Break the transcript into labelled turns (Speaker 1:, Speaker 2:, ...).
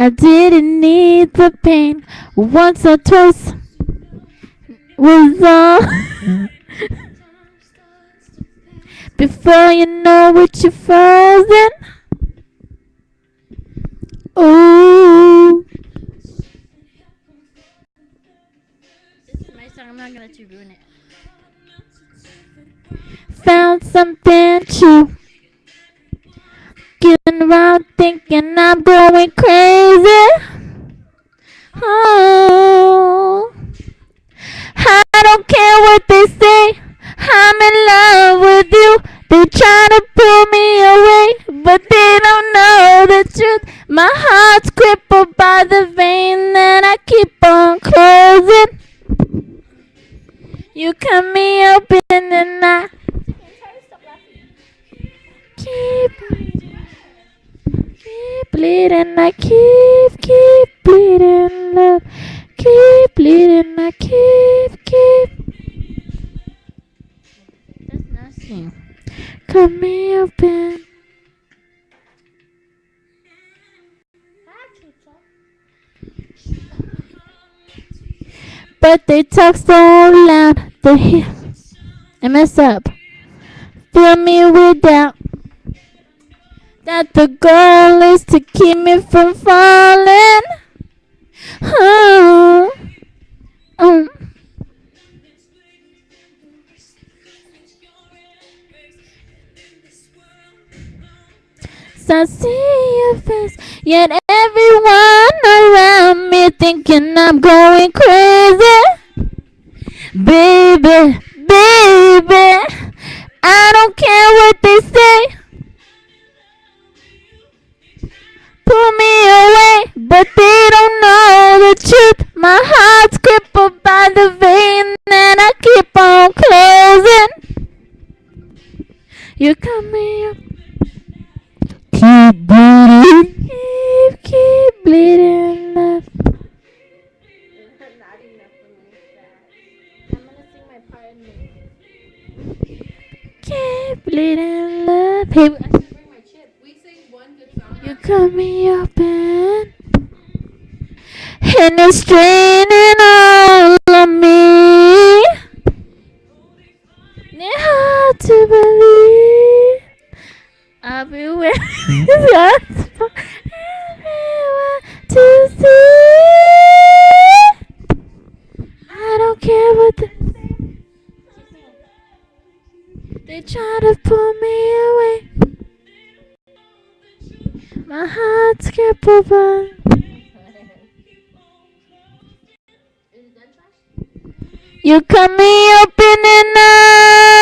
Speaker 1: I didn't need the pain. Once or twice was all. Before you know it, you're frozen. Ooh. This is my song. I'm not gonna let you ruin it. Found something true. Getting around thinking I'm going crazy. Oh, I don't care what they say. I'm in love with you. They try to pull me away, but they don't know the truth. My heart's crippled by the vein that I keep on closing. You cut me open and I keep bleeding. I keep bleeding, love. Keep bleeding. I keep. That's nothing. Cut me open. But they talk so loud. They hear. I mess up. Fill me with doubt. That the goal is to keep me from falling. Oh. So I see your face, yet everyone around me thinking I'm going crazy. Baby, I don't care what they say. Pull me away, but they don't know the truth. My heart's crippled by the vein that I keep on closing. You cut me up. Keep bleeding. Keep bleeding, love. Not enough for me. I'm gonna sing my part in the keep bleeding, love. Hey, I should bring my chip. We sing one good song. You cut me open, and it's straining all of me. It's hard to believe. I'll be waiting to see. I don't care what they try to pull me away. My heart's crippled by. You cut me open and I